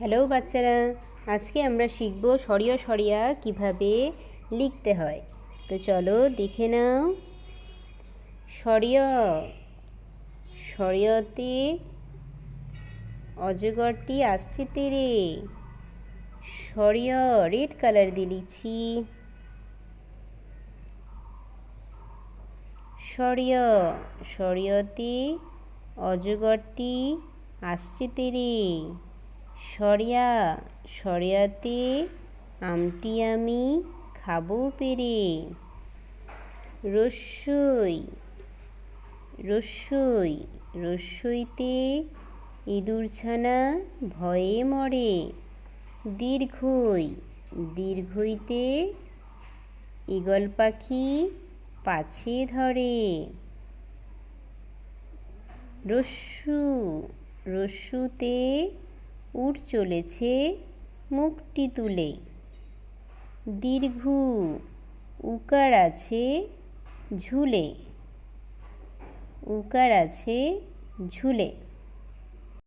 Hello বাচ্চারা, আজকে আমরা শিখব সরিয়া সরিয়া কিভাবে লিখতে হয়। তো চলো দেখে নাও। সরিয়া, সরিয়তে অজগরটি আসছে তেরে। সরিয়া রেড কালার দিয়ে লিখছি। সরিয়া, সরিয়তে অজগরটি আসছে তেরে। সরিয়া, সরিয়াতে আমটি আমি খাবো পেরে। রস্যই, রস্যই, রস্যইতে ইঁদুরছানা ভয়ে মরে। দীর্ঘই, দীর্ঘইতে ঈগল পাখি পাছে ধরে। রস্যু, রস্যুতে উট চলেছে মুখটি তুলে। দীর্ঘু, উকার আছে ঝুলে, উকার আছে ঝুলে।